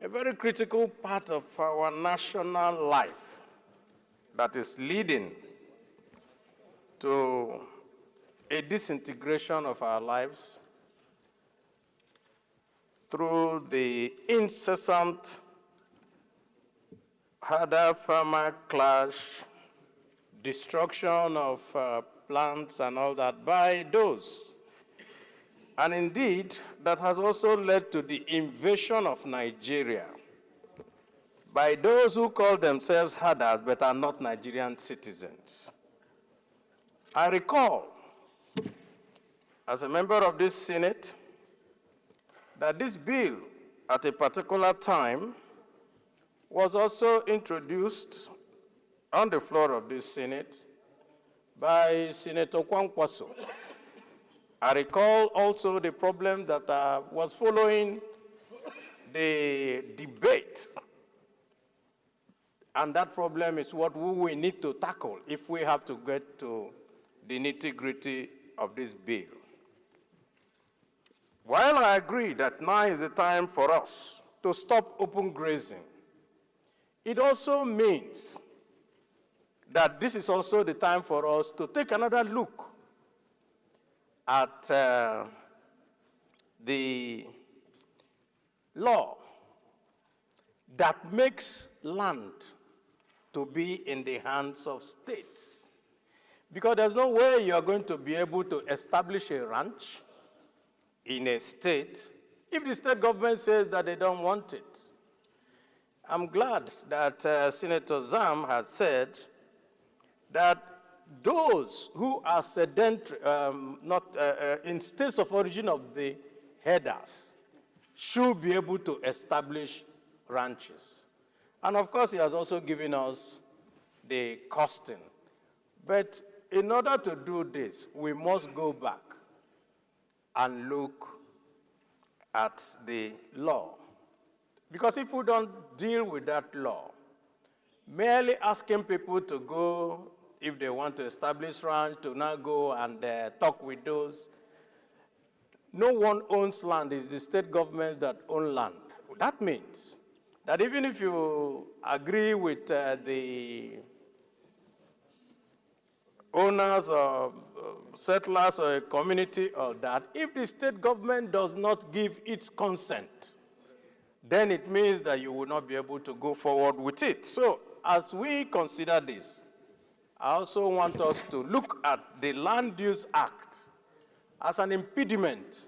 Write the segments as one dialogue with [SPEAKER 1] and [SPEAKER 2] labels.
[SPEAKER 1] a very critical part of our national life that is leading to a disintegration of our lives through the incessant herder-farmer clash, destruction of plants and all that by those. And indeed, that has also led to the invasion of Nigeria by those who call themselves herders but are not Nigerian citizens. I recall, as a member of this Senate, that this bill at a particular time was also introduced on the floor of this Senate by Senator Kwankwaso. I recall also the problem that was following the debate, and that problem is what we need to tackle if we have to get to the nitty-gritty of this bill. While I agree that now is the time for us to stop open grazing, it also means that this is also the time for us to take another look at the law that makes land to be in the hands of states. Because there's no way you're going to be able to establish a ranch in a state if the state government says that they don't want it. I'm glad that Senator Zam has said that those who are sedentary, in states of origin of the herders, should be able to establish ranches. And of course, he has also given us the costing. But in order to do this, we must go back and look at the law. Because if we don't deal with that law, merely asking people to go, if they want to establish ranch, to now go and talk with those. No one owns land. It's the state governments that own land. That means that even if you agree with the owners or settlers or a community or that, if the state government does not give its consent, then it means that you will not be able to go forward with it. So as we consider this, I also want us to look at the Land Use Act as an impediment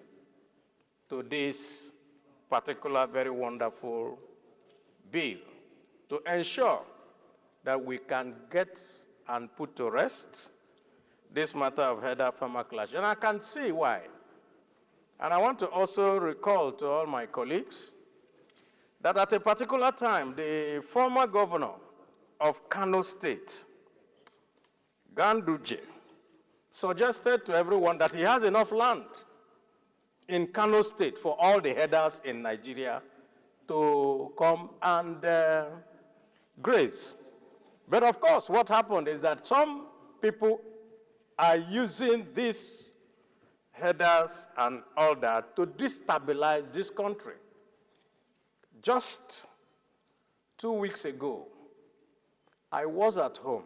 [SPEAKER 1] to this particular very wonderful bill to ensure that we can get and put to rest this matter of herder-farmer clash. And I can see why. And I want to also recall to all my colleagues that at a particular time, the former governor of Kano State, Ganduje, suggested to everyone that he has enough land in Kano State for all the herders in Nigeria to come and graze. But of course, what happened is that some people are using these herders and all that to destabilize this country. Just 2 weeks ago, I was at home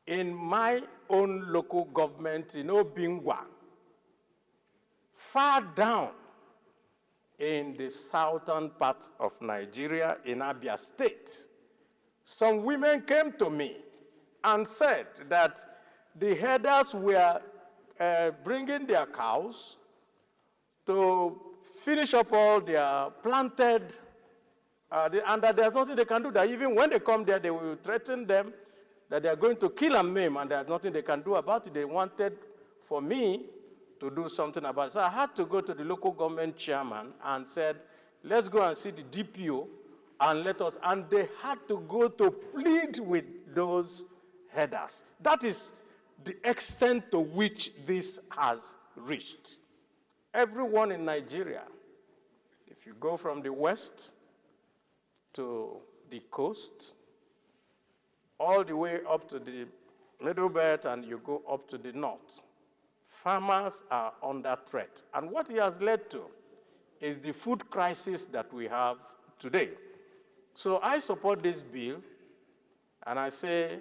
[SPEAKER 1] in my own local government in Obingwa, far down in the southern part of Nigeria in Abia State. Some women came to me and said that the herders were bringing their cows to finish up all their planted, and that there's nothing they can do. That even when they come there, they will threaten them that they are going to kill and maim, and there's nothing they can do about it. They wanted for me to do something about it. So I had to go to the local government chairman and said, let's go and see the DPO and and they had to go to plead with those herders. That is the extent to which this has reached. Everyone in Nigeria, if you go from the west to the coast, all the way up to the middle belt and you go up to the north, farmers are under threat. And what it has led to is the food crisis that we have today. So I support this bill, and I say,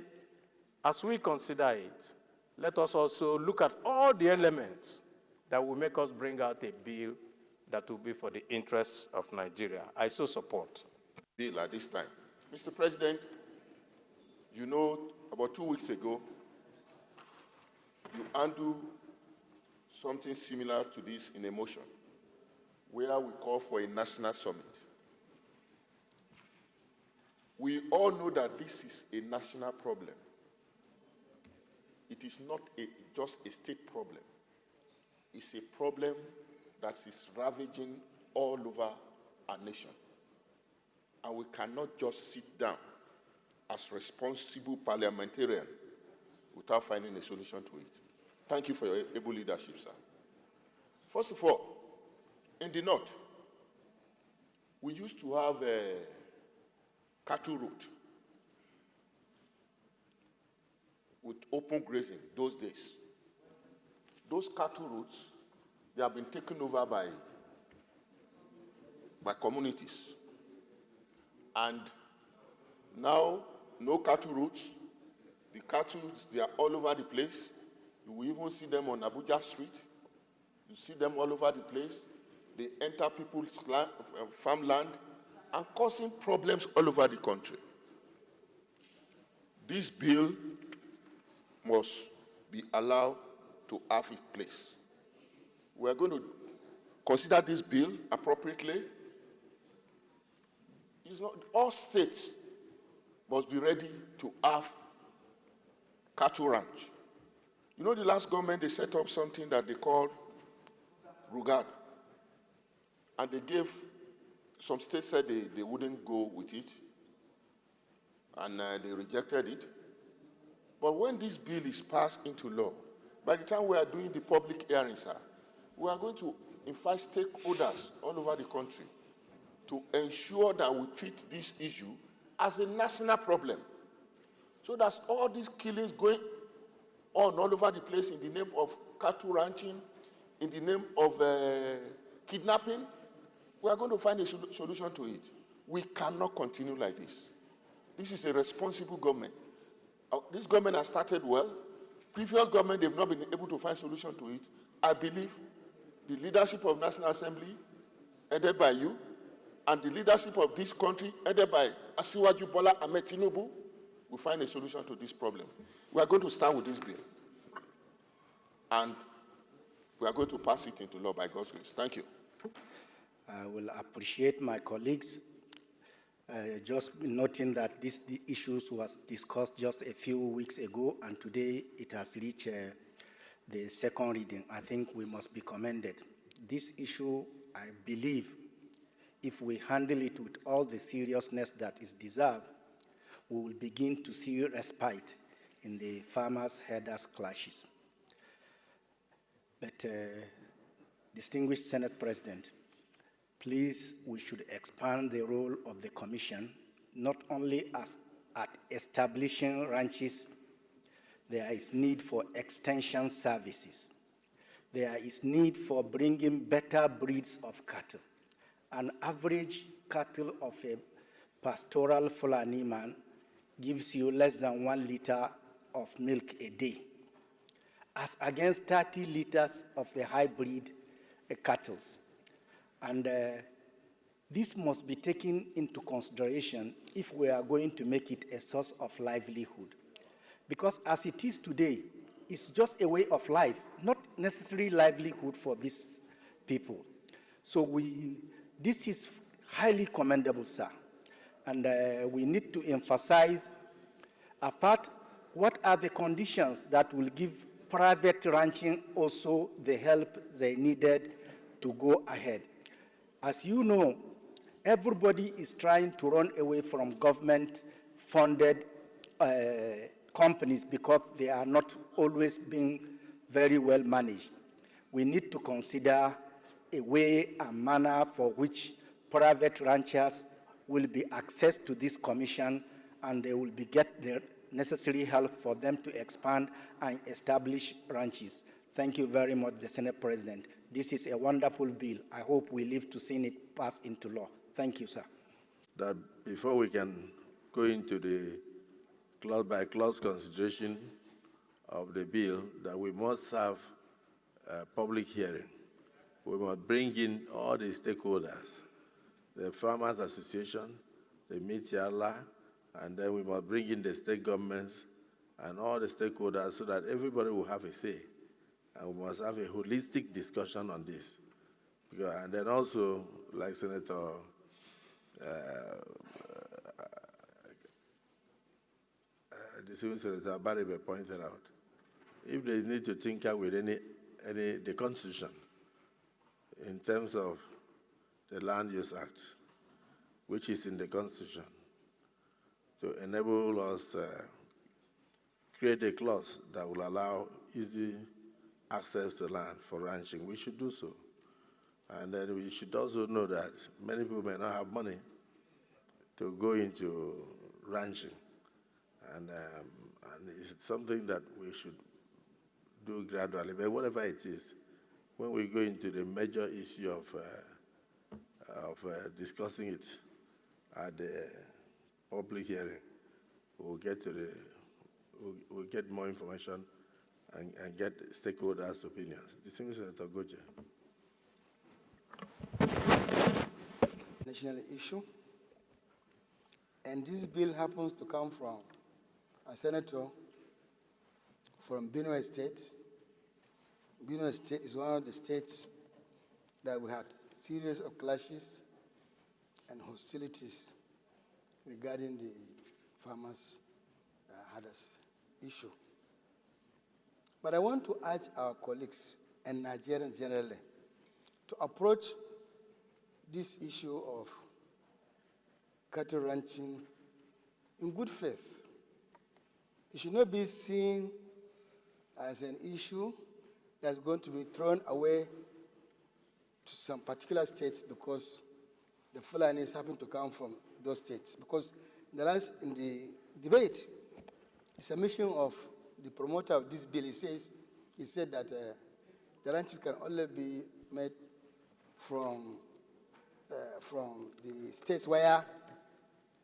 [SPEAKER 1] as we consider it, let us also look at all the elements that will make us bring out a bill that will be for the interests of Nigeria. I so support.
[SPEAKER 2] Bill at this time. Mr. President, you know, about 2 weeks ago, you undo something similar to this in a motion, where we call for a national summit. We all know that this is a national problem. It is not just a state problem. It's a problem that is ravaging all over our nation. And we cannot just sit down as responsible parliamentarians without finding a solution to it. Thank you for your able leadership, sir. First of all, in the north, we used to have a cattle route with open grazing those days. Those cattle routes, they have been taken over by communities. And now, no cattle routes. The cattle, they are all over the place. You will even see them on Abuja Street. You see them all over the place. They enter people's land, farmland and causing problems all over the country. This bill must be allowed to have its place. We are going to consider this bill appropriately. It's not, all states must be ready to have cattle ranch. You know, the last government, they set up something that they called Rugard. And they gave, some states said they wouldn't go with it. And they rejected it. But when this bill is passed into law, by the time we are doing the public hearings, sir, we are going to invite stakeholders all over the country to ensure that we treat this issue as a national problem. So that all these killings going on all over the place in the name of cattle ranching, in the name of kidnapping, we are going to find a solution to it. We cannot continue like this. This is a responsible government. This government has started well. Previous government, they've not been able to find solution to it. I believe the leadership of National Assembly, headed by you, and the leadership of this country, headed by Asiwaju Bola Ahmed Tinubu, will find a solution to this problem. We are going to start with this bill. And we are going to pass it into law by God's grace. Thank you.
[SPEAKER 3] I will appreciate my colleagues just noting that the issues was discussed just a few weeks ago, and today it has reached the second reading. I think we must be commended. This issue, I believe, if we handle it with all the seriousness that is deserved, we will begin to see respite in the farmers-herders clashes. But distinguished Senate President, please, we should expand the role of the Commission, not only at establishing ranches. There is need for extension services. There is need for bringing better breeds of cattle. An average cattle of a pastoral Fulani man gives you less than 1 liter of milk a day, as against 30 liters of the hybrid cattle. And this must be taken into consideration if we are going to make it a source of livelihood. Because as it is today, it's just a way of life, not necessarily livelihood for these people. So this is highly commendable, sir. And we need to emphasize, apart, what are the conditions that will give private ranching also the help they needed to go ahead. As you know, everybody is trying to run away from government-funded companies because they are not always being very well managed. We need to consider a way and manner for which private ranchers will be access to this commission, and they will get the necessary help for them to expand and establish ranches. Thank you very much, the Senate President. This is a wonderful bill. I hope we live to see it pass into law. Thank you, sir.
[SPEAKER 4] that before we can go into the clause-by-clause consideration of the bill, that we must have a public hearing. We must bring in all the stakeholders, the Farmers Association, the Mitiala, and then we must bring in the state governments and all the stakeholders so that everybody will have a say. And we must have a holistic discussion on this. And then also, like Senator distinguished Senator Abaribe pointed out, if there is need to tinker with the Constitution in terms of the Land Use Act, which is in the Constitution, to enable us create a clause that will allow easy access to land for ranching, we should do so. And then we should also know that many people may not have money to go into ranching. And it's something that we should do gradually. But whatever it is, when we go into the major issue of discussing it at the public hearing, we'll get more information and get stakeholders' opinions. Distinguished Senator Goje.
[SPEAKER 5] National issue. And this bill happens to come from a senator from Benue State. Benue State is one of the states that we had series of clashes and hostilities regarding the farmers' herders issue. But I want to urge our colleagues and Nigerians generally to approach this issue of cattle ranching in good faith. It should not be seen as an issue that's going to be thrown away to some particular states because the Fulanis happen to come from those states. Because in the debate, the submission of the promoter of this bill, he said that the ranches can only be made from the states where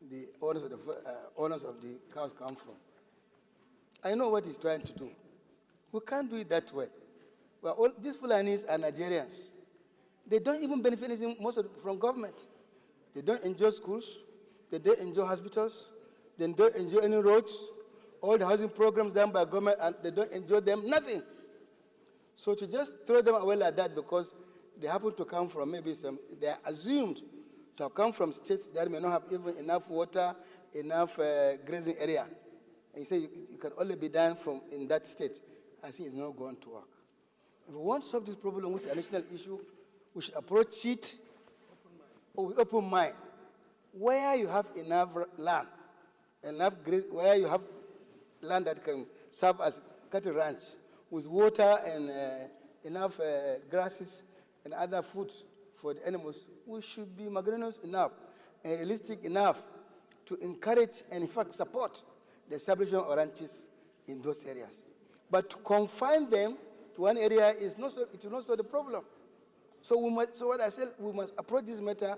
[SPEAKER 5] the owners of the cows come from. I know what he's trying to do. We can't do it that way. Well, these Fulanis are Nigerians. They don't even benefit anything from government. They don't enjoy schools. They don't enjoy hospitals. They don't enjoy any roads. All the housing programs done by government, and they don't enjoy them, nothing. So to just throw them away like that because they happen to come from they are assumed to have come from states that may not have even enough water, enough grazing area. And you say you can only be done in that state. I think it's not going to work. If we want to solve this problem, which is a national issue, we should approach it with open mind. Where you have enough land, where you have land that can serve as cattle ranch, with water and enough grasses and other food for the animals, we should be magnanimous enough and realistic enough to encourage and, in fact, support the establishment of ranches in those areas. But to confine them to one area it will not solve the problem. So what I said, we must approach this matter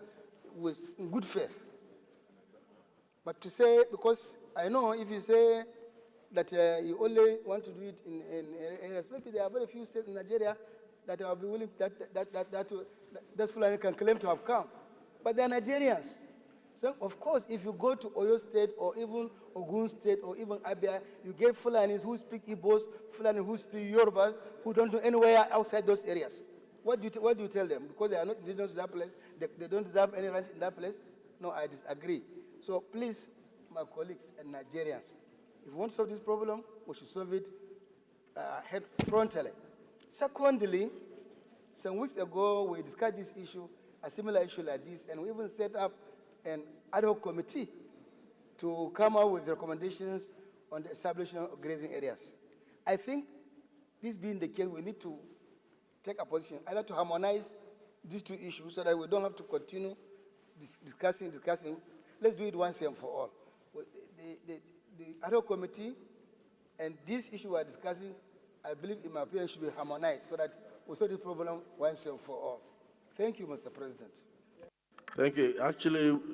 [SPEAKER 5] in good faith. But to say, because I know if you say that you only want to do it in areas, maybe there are very few states in Nigeria that will be willing, that Fulani can claim to have come. But they are Nigerians. So, of course, if you go to Oyo State or even Ogun State or even Abia, you get Fulanis who speak Igbos, Fulani who speak Yorubas, who don't go anywhere outside those areas. What do you tell them? Because they are not indigenous to that place, they don't deserve any rights in that place? No, I disagree. So please, my colleagues and Nigerians, if we want to solve this problem, we should solve it frontally. Secondly, some weeks ago, we discussed this issue, a similar issue like this, and we even set up an ad hoc committee to come up with recommendations on the establishment of grazing areas. I think this being the case, we need to take a position, either to harmonize these two issues so that we don't have to continue discussing. Let's do it once and for all. The ad hoc committee and this issue we are discussing, I believe, in my opinion, should be harmonized so that we solve this problem once and for all. Thank you, Mr. President.
[SPEAKER 4] Thank you. Actually,